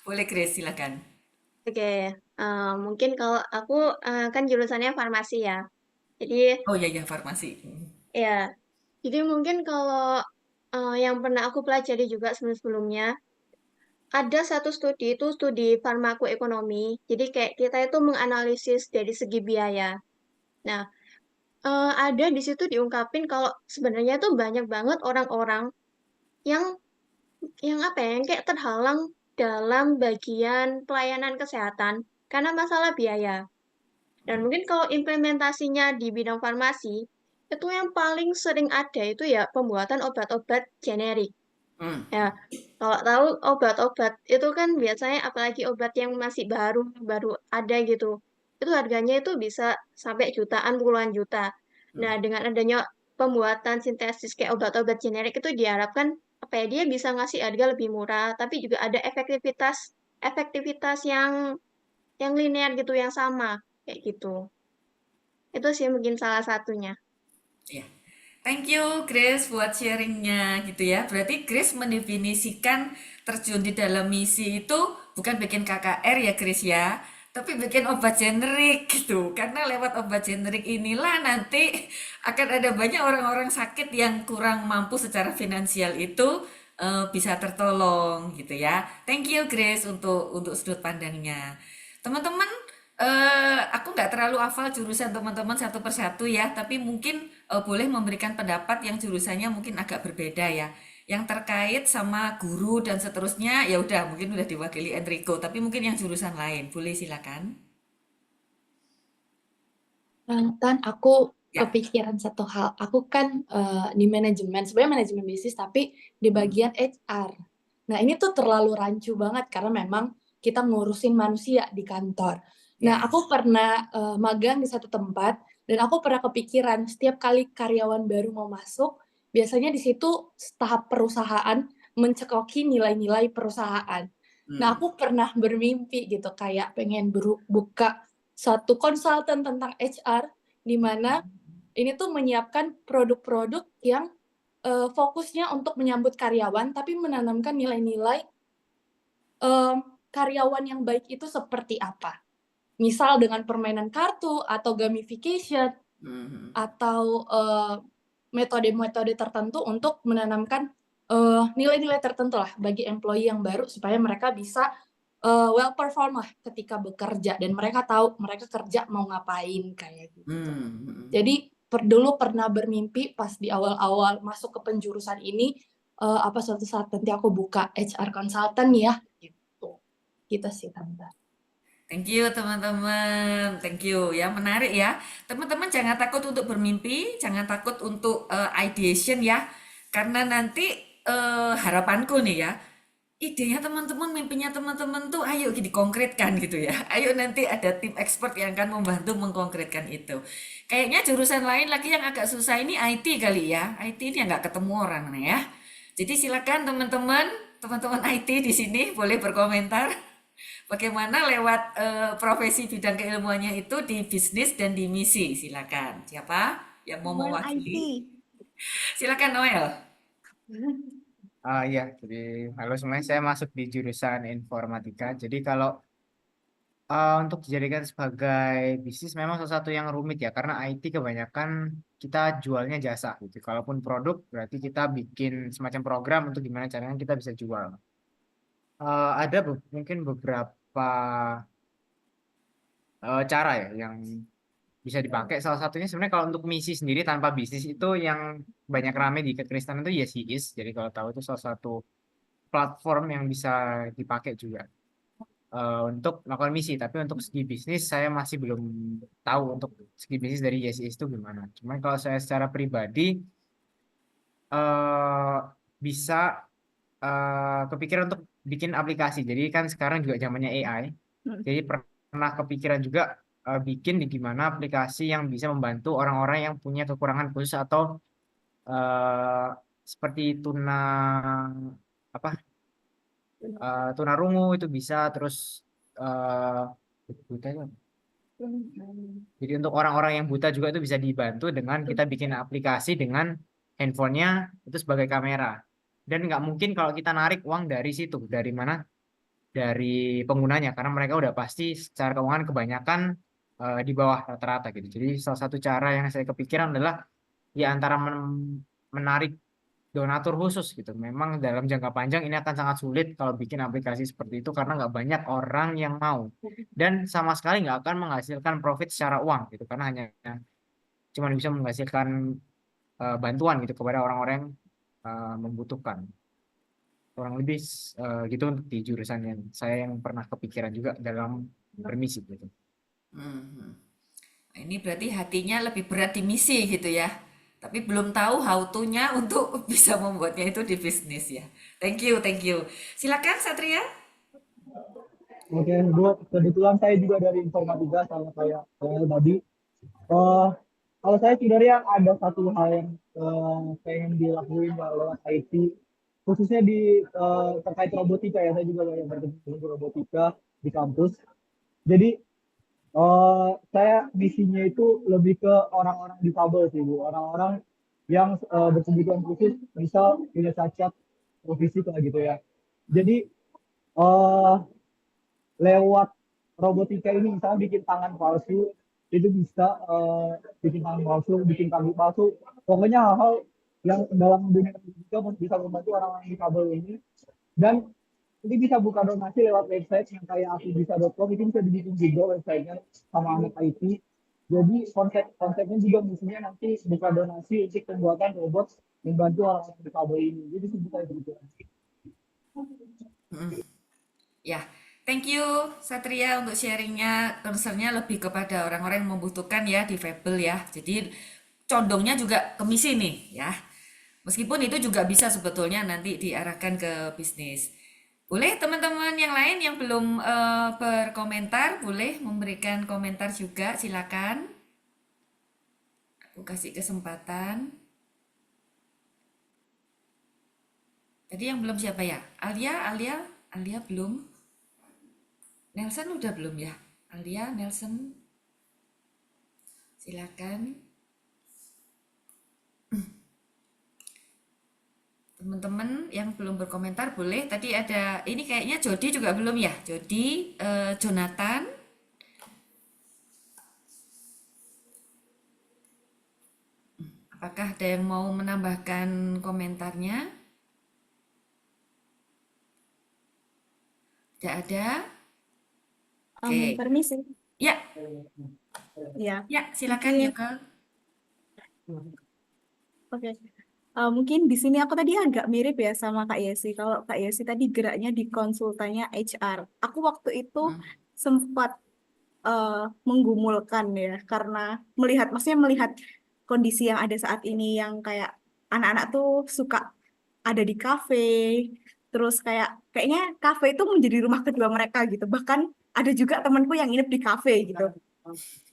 Boleh Chris, silakan. Oke, mungkin kalau aku kan jurusannya farmasi ya. Jadi Oh iya ya farmasi. ya, jadi mungkin kalau yang pernah aku pelajari juga sebelum-sebelumnya, ada satu studi itu studi farmakoekonomi. Jadi kayak kita itu menganalisis dari segi biaya. Nah, ada di situ diungkapin kalau sebenarnya tuh banyak banget orang-orang yang apa ya, yang kayak terhalang dalam bagian pelayanan kesehatan karena masalah biaya. Dan mungkin kalau implementasinya di bidang farmasi, itu yang paling sering ada itu ya pembuatan obat-obat generik. Ya, kalau tahu obat-obat itu kan biasanya apalagi obat yang masih baru ada gitu. Itu harganya itu bisa sampai jutaan, puluhan juta. Nah, dengan adanya pembuatan sintesis kayak obat-obat generik itu diharapkan apa ya, dia bisa ngasih harga lebih murah, tapi juga ada efektivitas yang linear gitu, yang sama kayak gitu. Itu sih mungkin salah satunya. Ya. Thank you Grace buat sharingnya gitu ya. Berarti Grace mendefinisikan terjun di dalam misi itu bukan bikin KKR ya Grace ya, tapi bikin obat generik gitu. Karena lewat obat generik inilah nanti akan ada banyak orang-orang sakit yang kurang mampu secara finansial itu bisa tertolong gitu ya. Thank you Grace untuk sudut pandangnya. Teman-teman, aku nggak terlalu hafal jurusan teman-teman satu persatu ya, tapi mungkin boleh memberikan pendapat yang jurusannya mungkin agak berbeda ya. Yang terkait sama guru dan seterusnya, ya udah mungkin udah diwakili Enrico, tapi mungkin yang jurusan lain, boleh silakan. Tan, aku Ya. kepikiran satu hal. Aku kan di manajemen, sebenarnya manajemen bisnis, tapi di bagian HR. Nah, ini tuh terlalu rancu banget karena memang kita ngurusin manusia di kantor. Nah, Ya. aku pernah magang di satu tempat dan aku pernah kepikiran setiap kali karyawan baru mau masuk, biasanya di situ tahap perusahaan mencekoki nilai-nilai perusahaan. Nah, aku pernah bermimpi gitu kayak pengen buka satu konsultan tentang HR di mana ini tuh menyiapkan produk-produk yang fokusnya untuk menyambut karyawan tapi menanamkan nilai-nilai karyawan yang baik itu seperti apa. Misal dengan permainan kartu atau gamification atau metode-metode tertentu untuk menanamkan nilai-nilai tertentu lah bagi employee yang baru supaya mereka bisa well perform lah ketika bekerja dan mereka tahu mereka kerja mau ngapain kayak gitu. Jadi dulu pernah bermimpi pas di awal-awal masuk ke penjurusan ini apa suatu saat nanti aku buka HR consultant ya gitu. Gitu sih Tante. Thank you teman-teman, thank you ya, menarik ya. Teman-teman jangan takut untuk bermimpi, jangan takut untuk ideation ya. Karena nanti harapanku nih ya, idenya teman-teman, mimpinya teman-teman tuh ayo dikonkretkan gitu ya. Ayo nanti ada tim expert yang akan membantu mengkonkretkan itu. Kayaknya jurusan lain lagi yang agak susah ini IT kali ya. IT ini nggak ketemu orang nih ya. Jadi silakan teman-teman IT di sini boleh berkomentar bagaimana lewat profesi bidang keilmuannya itu di bisnis dan di misi. Silakan. Siapa yang mau Noel IT. mewakili? Silakan Noel. Ya, jadi halo semuanya, saya masuk di jurusan informatika. Jadi kalau untuk dijadikan sebagai bisnis memang sesuatu yang rumit ya, karena IT kebanyakan kita jualnya jasa gitu. Kalaupun produk berarti kita bikin semacam program untuk gimana caranya kita bisa jual. Ada mungkin beberapa cara ya yang bisa dipakai. Salah satunya sebenarnya kalau untuk misi sendiri tanpa bisnis itu yang banyak rame di kekristenan itu Yes. Jadi kalau tahu itu salah satu platform yang bisa dipakai juga untuk melakukan misi. Tapi untuk segi bisnis saya masih belum tahu untuk segi bisnis dari Yes itu gimana. Cuman kalau saya secara pribadi bisa kepikiran untuk bikin aplikasi. Jadi kan sekarang juga zamannya AI. Jadi pernah kepikiran juga bikin di gimana aplikasi yang bisa membantu orang-orang yang punya kekurangan khusus atau seperti tunarungu itu bisa, terus buta itu. Jadi untuk orang-orang yang buta juga itu bisa dibantu dengan kita bikin aplikasi dengan handphonenya itu sebagai kamera. Dan nggak mungkin kalau kita narik uang dari situ, dari mana? Dari penggunanya, karena mereka udah pasti secara keuangan kebanyakan di bawah rata-rata gitu. Jadi salah satu cara yang saya kepikiran adalah ya antara menarik donatur khusus gitu. Memang dalam jangka panjang ini akan sangat sulit kalau bikin aplikasi seperti itu karena nggak banyak orang yang mau. Dan sama sekali nggak akan menghasilkan profit secara uang gitu. Karena hanya cuma bisa menghasilkan bantuan gitu kepada orang-orang yang membutuhkan. Kurang lebih gitu untuk di jurusan yang saya yang pernah kepikiran juga dalam bermisi gitu. Ini berarti hatinya lebih berat di misi gitu ya. Tapi belum tahu how to-nya untuk bisa membuatnya itu di bisnis ya. Thank you. Silakan Satria. Oke, kebetulan saya juga dari informatika sama kayak tadi. Kalau saya sebenarnya ada satu hal yang pengen dilakuin lewat IT, khususnya di terkait robotika ya. Saya juga banyak berkecimpung robotika di kampus. Jadi saya misinya itu lebih ke orang-orang difabel sih Bu, orang-orang yang berkebutuhan khusus, misal punya cacat fisik lah gitu ya. Jadi eh lewat robotika ini misalnya bikin tangan palsu, itu bisa bikin tangan palsu, bikin kaki palsu, pokoknya hal-hal yang dalam dunia robotika bisa membantu orang-orang difabel ini. Dan ini bisa buka donasi lewat website yang kayak akubisa.com, itu bisa dibikin juga websitenya sama anak IT. Jadi konsepnya juga misinya nanti buka donasi untuk pembuatan robot membantu orang-orang difabel ini. Jadi bisa begitu. Ya, thank you Satria untuk sharingnya. Concernnya lebih kepada orang-orang yang membutuhkan ya, difabel ya. Jadi condongnya juga ke misi nih ya. Meskipun itu juga bisa sebetulnya nanti diarahkan ke bisnis. Boleh teman-teman yang lain yang belum berkomentar, boleh memberikan komentar juga, silakan. Aku kasih kesempatan. Tadi yang belum siapa ya? Alia belum. Nelson udah belum ya? Alia, Nelson, silakan. Teman-teman yang belum berkomentar boleh. Tadi ada, ini kayaknya Jody juga belum ya? Jody, Jonathan. Apakah ada yang mau menambahkan komentarnya? Tidak ada? Oke. Permisi. Ya, Ya, ya silakan mungkin, Yuka. oke. Mungkin di sini aku tadi agak mirip ya sama Kak Yesi. Kalau Kak Yesi tadi geraknya di konsultannya HR. Aku waktu itu sempat menggumulkan ya, karena maksudnya melihat kondisi yang ada saat ini yang kayak anak-anak tuh suka ada di kafe, terus kayaknya kafe itu menjadi rumah kedua mereka gitu. Bahkan ada juga temanku yang nginep di kafe gitu.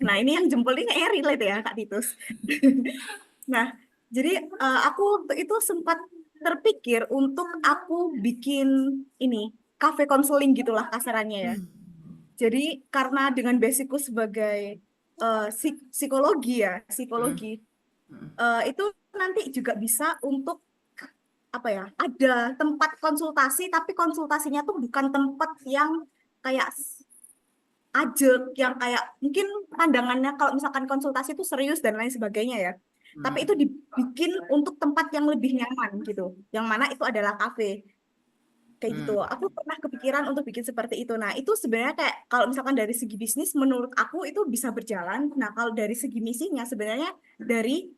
Nah, ini yang jempol ini kayaknya relate ya Kak Titus. Nah, jadi aku waktu itu sempat terpikir untuk aku bikin ini cafe konseling gitulah kasarannya ya. Jadi karena dengan basicku sebagai psikologi itu nanti juga bisa untuk apa ya, ada tempat konsultasi, tapi konsultasinya tuh bukan tempat yang kayak ajek, yang kayak mungkin pandangannya kalau misalkan konsultasi itu serius dan lain sebagainya ya. Tapi itu dibikin untuk tempat yang lebih nyaman gitu, yang mana itu adalah kafe. Kayak gitu. Aku pernah kepikiran untuk bikin seperti itu. Nah, itu sebenarnya kayak kalau misalkan dari segi bisnis, menurut aku itu bisa berjalan. Nah, kalau dari segi misinya sebenarnya dari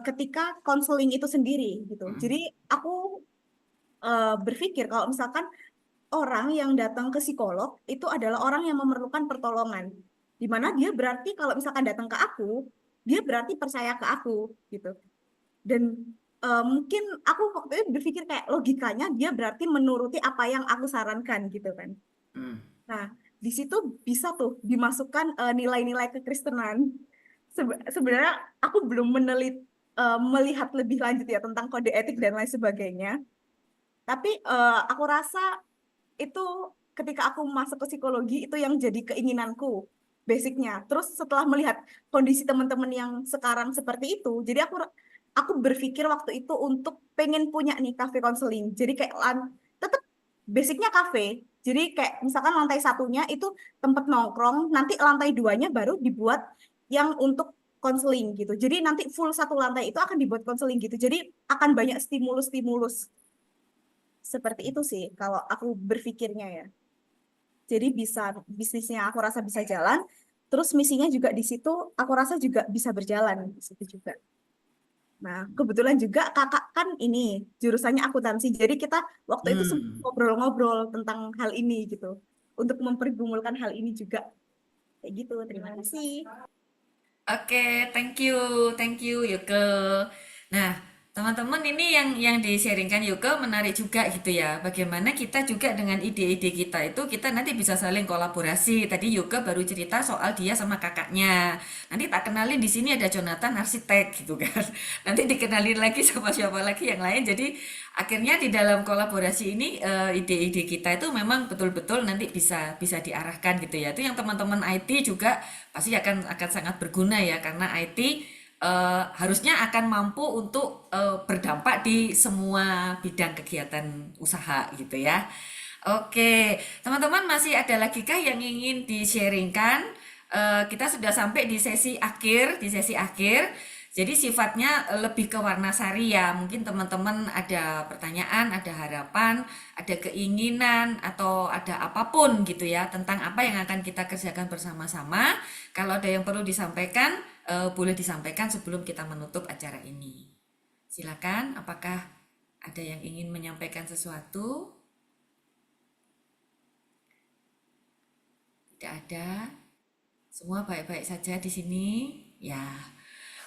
ketika konseling itu sendiri gitu. Jadi aku berpikir kalau misalkan orang yang datang ke psikolog itu adalah orang yang memerlukan pertolongan. Di mana dia berarti kalau misalkan datang ke aku, dia berarti percaya ke aku gitu. Dan mungkin aku waktu itu berpikir kayak logikanya dia berarti menuruti apa yang aku sarankan gitu kan. Nah, di situ bisa tuh dimasukkan nilai-nilai kekristenan. Sebenarnya aku belum melihat lebih lanjut ya tentang kode etik dan lain sebagainya. Tapi aku rasa itu ketika aku masuk ke psikologi itu yang jadi keinginanku basicnya. Terus setelah melihat kondisi teman-teman yang sekarang seperti itu, jadi aku berpikir waktu itu untuk pengen punya nih cafe counseling. Jadi kayak tetap basicnya cafe. Jadi kayak misalkan lantai satunya itu tempat nongkrong, nanti lantai duanya baru dibuat yang untuk counseling gitu. Jadi nanti full satu lantai itu akan dibuat counseling gitu. Jadi akan banyak stimulus-stimulus. Seperti itu sih kalau aku berpikirnya ya. Jadi bisnisnya aku rasa bisa jalan, terus misinya juga di situ aku rasa juga bisa berjalan di situ juga. Nah, kebetulan juga kakak kan ini jurusannya akuntansi. Jadi kita waktu itu ngobrol-ngobrol tentang hal ini gitu. Untuk mempergumulkan hal ini juga. Kayak gitu, terima kasih. Oke, thank you Yuke. Nah, teman-teman ini yang di-sharingkan Yuke menarik juga gitu ya. Bagaimana kita juga dengan ide-ide kita itu kita nanti bisa saling kolaborasi. Tadi Yuke baru cerita soal dia sama kakaknya. Nanti tak kenalin di sini ada Jonathan arsitek gitu kan. Nanti dikenalin lagi sama siapa lagi yang lain. Jadi akhirnya di dalam kolaborasi ini ide-ide kita itu memang betul-betul nanti bisa diarahkan gitu ya. Itu yang teman-teman IT juga pasti akan sangat berguna ya, karena IT harusnya akan mampu untuk berdampak di semua bidang kegiatan usaha gitu ya. Oke, teman-teman masih ada lagi kah yang ingin di-sharingkan? Kita sudah sampai di sesi akhir, Jadi sifatnya lebih ke warna-sari ya. Mungkin teman-teman ada pertanyaan, ada harapan, ada keinginan, atau ada apapun gitu ya tentang apa yang akan kita kerjakan bersama-sama. Kalau ada yang perlu disampaikan, boleh disampaikan sebelum kita menutup acara ini. Silakan, apakah ada yang ingin menyampaikan sesuatu? Tidak ada. Semua baik-baik saja di sini. Ya.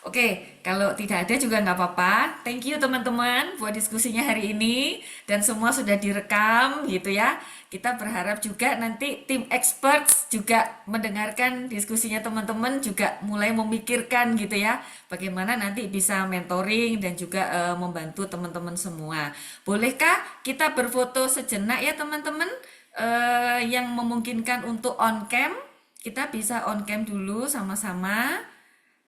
Oke, kalau tidak ada juga nggak apa-apa. Thank you teman-teman buat diskusinya hari ini dan semua sudah direkam gitu ya. Kita berharap juga nanti tim experts juga mendengarkan diskusinya teman-teman juga mulai memikirkan gitu ya bagaimana nanti bisa mentoring dan juga membantu teman-teman semua. Bolehkah kita berfoto sejenak ya teman-teman yang memungkinkan untuk on cam? Kita bisa on cam dulu sama-sama.